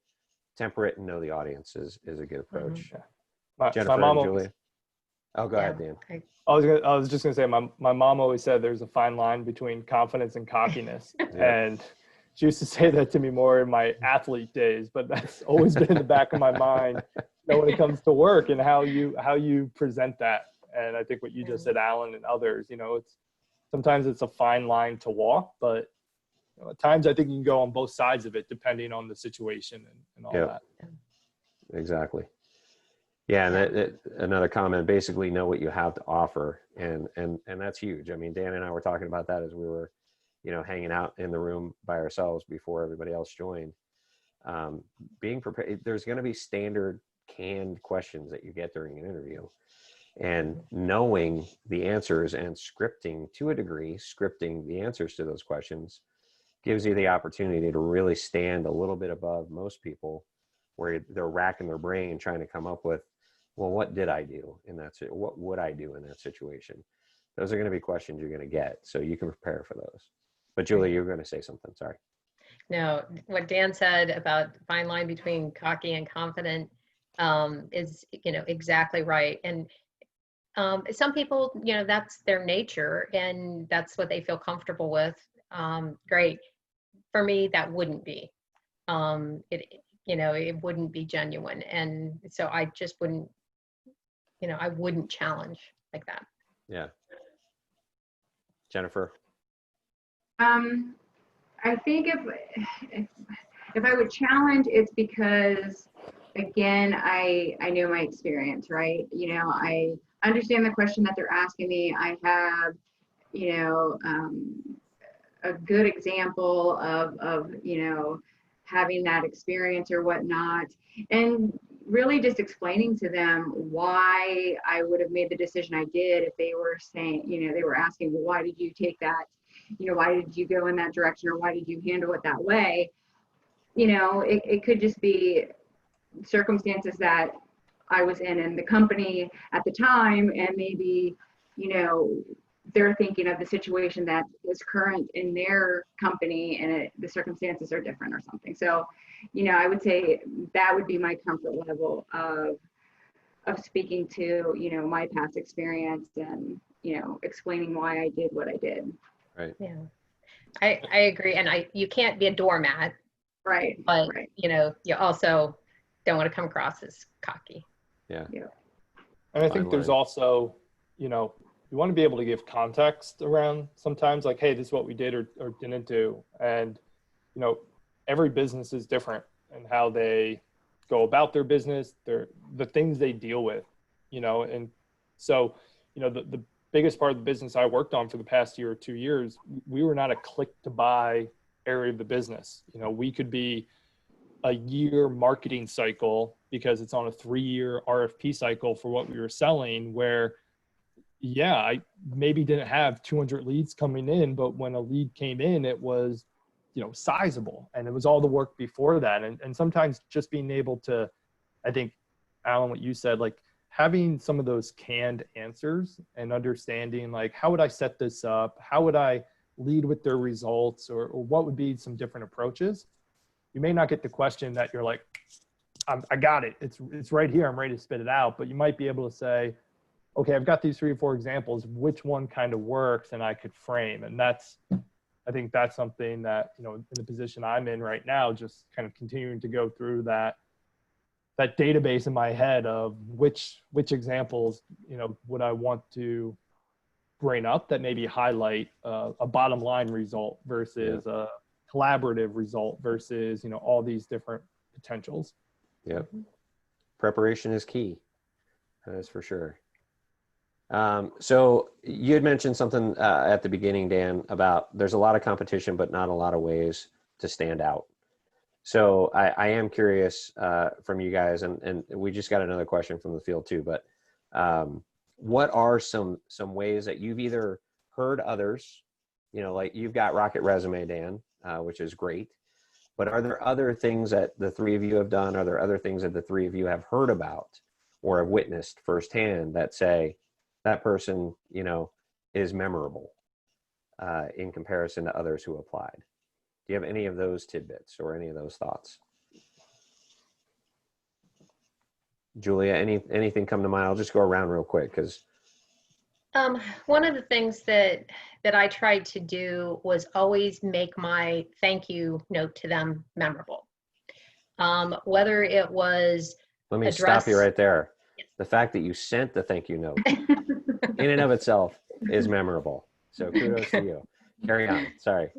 S1: temper it and know the audience is a good approach. Jennifer and Julia. Oh, go ahead, Dan.
S4: I was just gonna say, my mom always said there's a fine line between confidence and cockiness. And she used to say that to me more in my athlete days, but that's always been in the back of my mind, when it comes to work and how you present that. And I think what you just said, Alan, and others, sometimes it's a fine line to walk, but at times I think you can go on both sides of it depending on the situation and all that.
S1: Exactly. Yeah, and another comment, basically know what you have to offer, and that's huge. I mean, Dan and I were talking about that as we were, hanging out in the room by ourselves before everybody else joined. Being prepared, there's going to be standard canned questions that you get during an interview, and knowing the answers and scripting to a degree, scripting the answers to those questions gives you the opportunity to really stand a little bit above most people, where they're racking their brain trying to come up with, well, what did I do in that? What would I do in that situation? Those are going to be questions you're going to get, so you can prepare for those. But Julie, you're going to say something. Sorry.
S2: No, what Dan said about the fine line between cocky and confident is, exactly right. And some people, that's their nature and that's what they feel comfortable with. Great. For me, that wouldn't be. It wouldn't be genuine. And so I just wouldn't, I wouldn't challenge like that.
S1: Yeah. Jennifer?
S3: I think if I would challenge, it's because, again, I know my experience, right? I understand the question that they're asking me. I have, a good example of having that experience or whatnot, and really just explaining to them why I would have made the decision I did if they were saying, they were asking, well, why did you take that? Why did you go in that direction, or why did you handle it that way? It could just be circumstances that I was in the company at the time, and maybe, they're thinking of the situation that is current in their company, and the circumstances are different or something. So, I would say that would be my comfort level of speaking to, my past experience and, explaining why I did what I did.
S1: Right.
S2: Yeah, I agree. And you can't be a doormat.
S3: Right.
S2: But,
S3: right.
S2: You also don't want to come across as cocky.
S1: Yeah.
S4: And I think there's also, you want to be able to give context around sometimes, like, hey, this is what we did or didn't do. And, every business is different in how they go about their business, the things they deal with, and so, the biggest part of the business I worked on for the past year or 2 years, we were not a click to buy area of the business. We could be a year marketing cycle because it's on a 3-year RFP cycle for what we were selling, where, I maybe didn't have 200 leads coming in, but when a lead came in, it was sizable, and it was all the work before that. And sometimes just being able to, I think, Alan, what you said, like having some of those canned answers and understanding, like, how would I set this up? How would I lead with their results, or what would be some different approaches? You may not get the question that you're like, I got it. It's right here. I'm ready to spit it out. But you might be able to say, okay, I've got these 3 or 4 examples. Which one kind of works? And I could frame. And I think that's something that, in the position I'm in right now, just kind of continuing to go through that database in my head of which examples, would I want to bring up that maybe highlight a bottom line result versus a collaborative result versus, all these different potentials.
S1: Yep. Preparation is key. That's for sure. So you had mentioned something at the beginning, Dan, about there's a lot of competition, but not a lot of ways to stand out. So I am curious from you guys, and we just got another question from the field too, but what are some ways that you've either heard others, like you've got Rocket Resume, Dan, which is great, but are there other things that the 3 of you have done? Are there other things that the 3 of you have heard about or have witnessed firsthand that say that person, is memorable in comparison to others who applied? Do you have any of those tidbits or any of those thoughts? Julia, anything come to mind? I'll just go around real quick because
S2: one of the things that I tried to do was always make my thank you note to them memorable. Whether it was
S1: let me stop you right there. The fact that you sent the thank you note in and of itself is memorable. So kudos to you. Carry on. Sorry.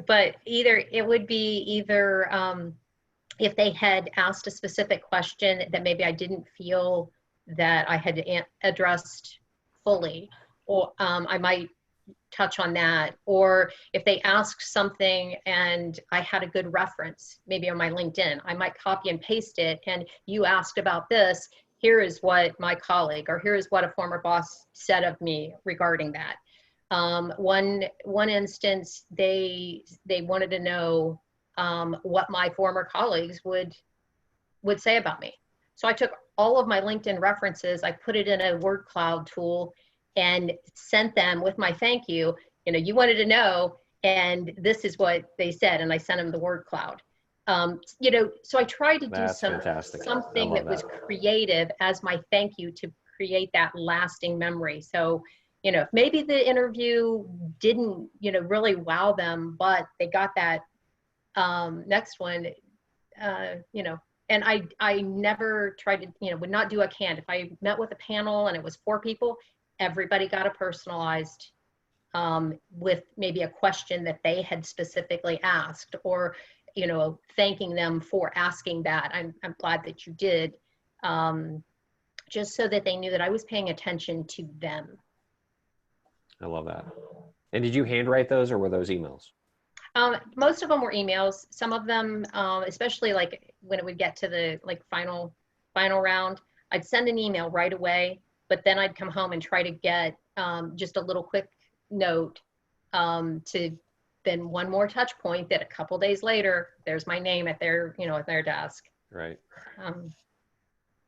S2: But it would be either if they had asked a specific question that maybe I didn't feel that I had addressed fully, or I might touch on that. Or if they asked something and I had a good reference, maybe on my LinkedIn, I might copy and paste it. And you asked about this. Here is what my colleague, or here is what a former boss said of me regarding that. One instance, they wanted to know what my former colleagues would say about me. So I took all of my LinkedIn references, I put it in a word cloud tool and sent them with my thank you. You wanted to know, and this is what they said, and I sent them the word cloud. So I tried to do something that was creative as my thank you to create that lasting memory. So, if maybe the interview didn't, really wow them, but they got that next one, and I never tried to, would not do a canned. If I met with a panel and it was 4 people, everybody got a personalized with maybe a question that they had specifically asked, or thanking them for asking that. I'm glad that you did, just so that they knew that I was paying attention to them.
S1: I love that. And did you handwrite those, or were those emails?
S2: Most of them were emails. Some of them, especially like when it would get to the final round, I'd send an email right away, but then I'd come home and try to get just a little quick note to then one more touch point that a couple days later, there's my name at their, at their desk.
S1: Right.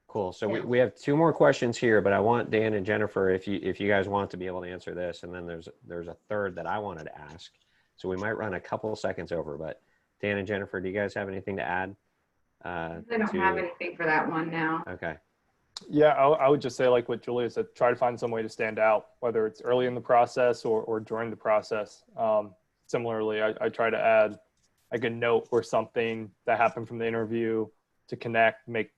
S1: Cool. So we have 2 more questions here, but I want Dan and Jennifer, if you guys want to be able to answer this, and then there's a third that I wanted to ask. So we might run a couple seconds over, but Dan and Jennifer, do you guys have anything to add?
S3: I don't have anything for that one now.
S1: Okay.
S4: Yeah, I would just say, like what Julia said, try to find some way to stand out, whether it's early in the process or during the process. Similarly, I try to add like a note or something that happened from the interview to connect, make,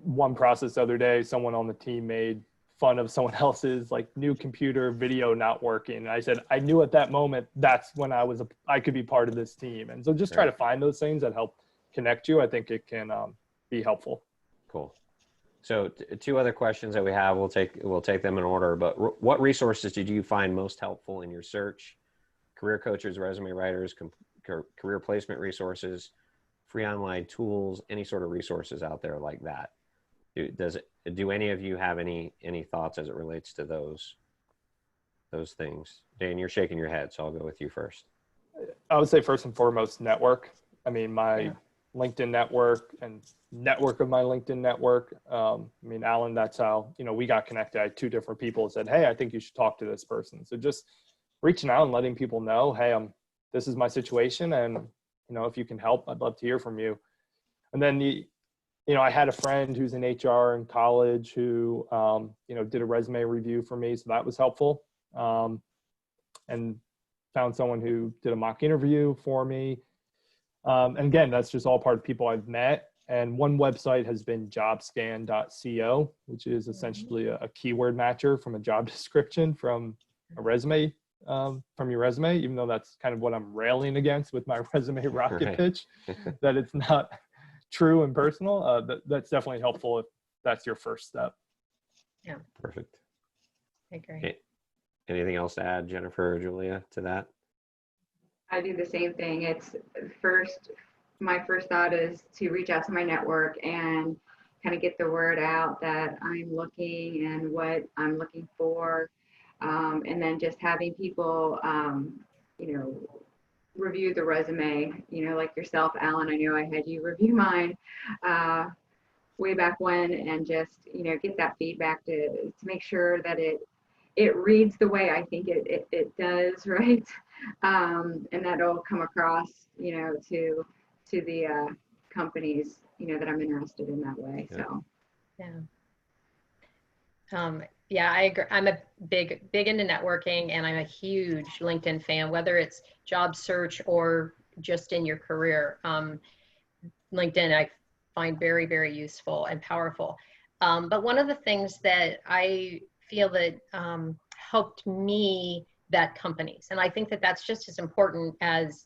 S4: one process the other day, someone on the team made fun of someone else's new computer video not working. And I said, I knew at that moment, that's when I could be part of this team. And so just try to find those things that help connect you. I think it can be helpful.
S1: Cool. So 2 other questions that we have, we'll take them in order, but what resources did you find most helpful in your search? Career coaches, resume writers, career placement resources, free online tools, any sort of resources out there like that? Do any of you have any thoughts as it relates to those things? Dan, you're shaking your head, so I'll go with you first.
S4: I would say first and foremost, network. I mean, my LinkedIn network and network of my LinkedIn network. I mean, Alan, that's how, we got connected. I had 2 different people that said, hey, I think you should talk to this person. So just reaching out and letting people know, hey, this is my situation. And, if you can help, I'd love to hear from you. And then I had a friend who's in HR in college who, did a resume review for me. So that was helpful. And found someone who did a mock interview for me. And again, that's just all part of people I've met. And one website has been jobscan.co, which is essentially a keyword matcher from a job description from a resume, from your resume, even though that's kind of what I'm railing against with my resume rocket pitch, that it's not true and personal. That's definitely helpful if that's your first step.
S2: Yeah.
S1: Perfect.
S2: I agree.
S1: Okay. Anything else to add, Jennifer or Julia, to that?
S3: I do the same thing. My first thought is to reach out to my network and kind of get the word out that I'm looking and what I'm looking for. And then just having people, review the resume, like yourself, Alan. I know I had you review mine way back when, and just, get that feedback to make sure that it reads the way I think it does, right? And that'll come across, to the companies, that I'm interested in that way.
S1: Yeah.
S3: So.
S2: Yeah, I agree. I'm a big into networking, and I'm a huge LinkedIn fan, whether it's job search or just in your career. LinkedIn I find very, very useful and powerful. But one of the things that I feel that helped me vet companies, and I think that that's just as important as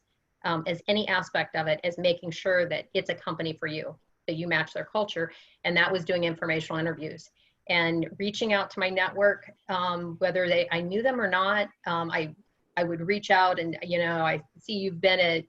S2: any aspect of it, as making sure that it's a company for you, that you match their culture, and that was doing informational interviews and reaching out to my network, whether I knew them or not. I would reach out and, I see you've been at,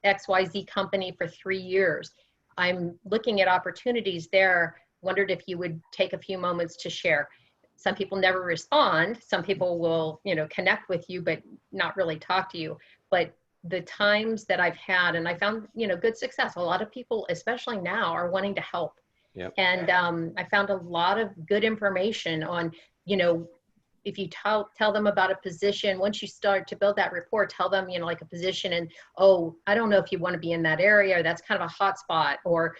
S2: XYZ company for 3 years. I'm looking at opportunities there. Wondered if you would take a few moments to share. Some people never respond. Some people will, connect with you, but not really talk to you. But the times that I've had, and I found, good success. A lot of people, especially now, are wanting to help.
S1: Yep.
S2: And I found a lot of good information on, if you tell them about a position, once you start to build that rapport, tell them, like a position, and, oh, I don't know if you want to be in that area, or that's kind of a hot spot, or,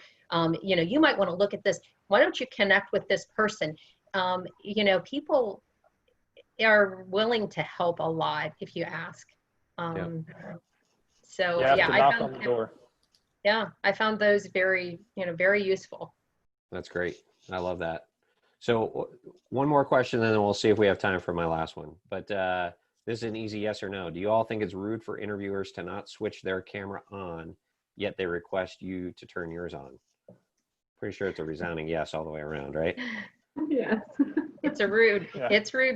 S2: you might want to look at this. Why don't you connect with this person? People are willing to help a lot if you ask. So
S4: You have to knock
S2: I
S4: on the door.
S2: I found those very, very useful.
S1: That's great. I love that. So one more question, and then we'll see if we have time for my last one. But this is an easy yes or no. Do you all think it's rude for interviewers to not switch their camera on, yet they request you to turn yours on? Pretty sure it's a resounding yes all the way around, right?
S3: Yes.
S2: It's rude,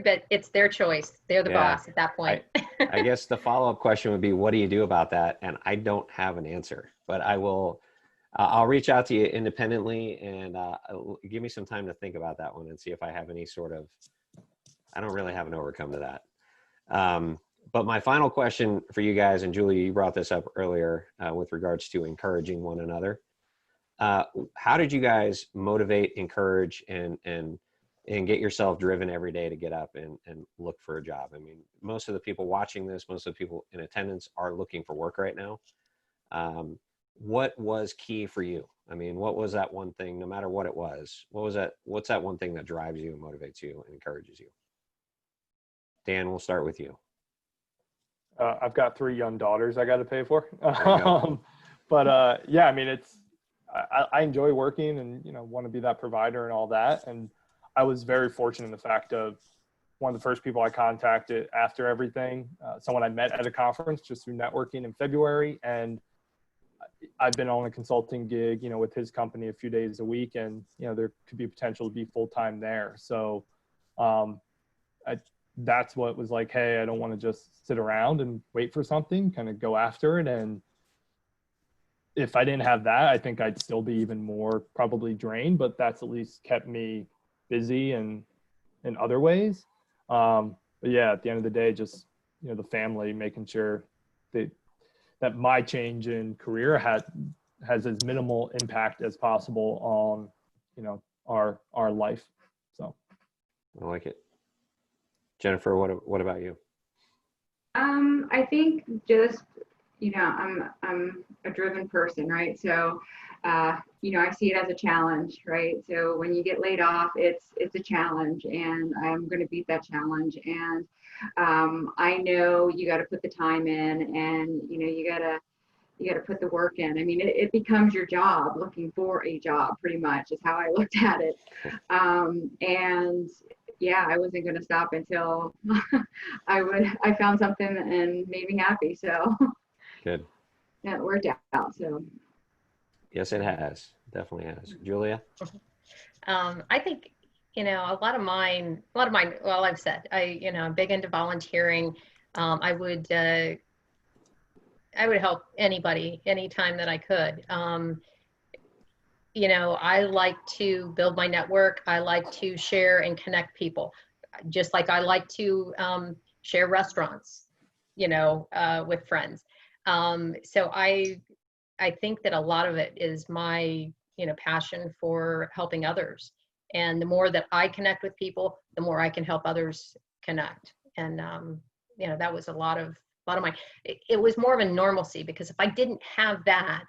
S2: but it's their choice. They're the boss at that point.
S1: I guess the follow-up question would be, what do you do about that? And I don't have an answer, but I'll reach out to you independently, and give me some time to think about that one and see if I have any sort of, I don't really have an overcome to that. But my final question for you guys, and Julie, you brought this up earlier with regards to encouraging one another. How did you guys motivate, encourage, and get yourself driven every day to get up and look for a job? I mean, most of the people watching this, most of the people in attendance are looking for work right now. What was key for you? I mean, what was that one thing, no matter what it was? What's that one thing that drives you and motivates you and encourages you? Dan, we'll start with you.
S4: I've got 3 young daughters I got to pay for. But I mean, I enjoy working and, want to be that provider and all that. And I was very fortunate in the fact of one of the first people I contacted after everything, someone I met at a conference just through networking in February. And I've been on a consulting gig, with his company a few days a week, and, there could be potential to be full-time there. So that's what was like, hey, I don't want to just sit around and wait for something, kind of go after it. And if I didn't have that, I think I'd still be even more probably drained, but that's at least kept me busy and in other ways. But yeah, at the end of the day, just, the family, making sure that my change in career has as minimal impact as possible on, our life. So
S1: I like it. Jennifer, what about you?
S3: I think just, I'm a driven person, right? So, I see it as a challenge, right? So when you get laid off, it's a challenge, and I'm going to beat that challenge. And I know you got to put the time in, and you got to put the work in. I mean, it becomes your job. Looking for a job, pretty much, is how I looked at it. And yeah, I wasn't going to stop until I found something and made me happy. So
S1: Good.
S3: yeah, it worked out. So
S1: Yes, it has. Definitely has. Julia?
S2: I think, a lot of mine, well, I've said, I'm big into volunteering. I would help anybody, anytime that I could. I like to build my network. I like to share and connect people, just like I like to share restaurants, with friends. So I think that a lot of it is my, passion for helping others. And the more that I connect with people, the more I can help others connect. And, that was a lot of my, it was more of a normalcy, because if I didn't have that,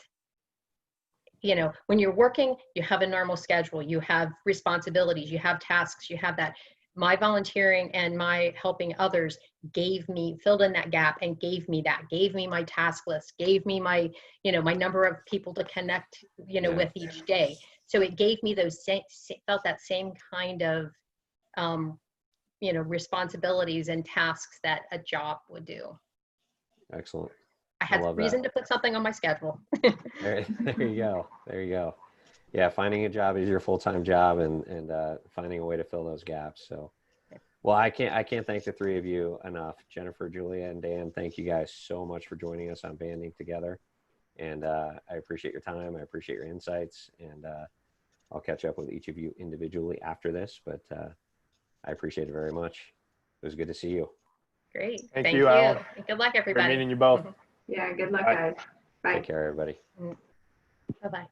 S2: when you're working, you have a normal schedule, you have responsibilities, you have tasks, you have that. My volunteering and my helping others filled in that gap and gave me my task list, gave me my, my number of people to connect, with each day. So it gave me felt that same kind of, responsibilities and tasks that a job would do.
S1: Excellent.
S2: I had reason to put something on my schedule.
S1: There you go. There you go. Yeah, finding a job is your full-time job, and finding a way to fill those gaps. So, well, I can't thank the three of you enough. Jennifer, Julia, and Dan, thank you guys so much for joining us on Banding Together. And I appreciate your time. I appreciate your insights. And I'll catch up with each of you individually after this, but I appreciate it very much. It was good to see you.
S2: Great.
S4: Thank you, Alan.
S2: Good luck, everybody.
S4: Great meeting you both.
S3: yeah, good luck,
S4: Bye.
S3: guys. Bye.
S1: Take care, everybody.
S2: Bye-bye.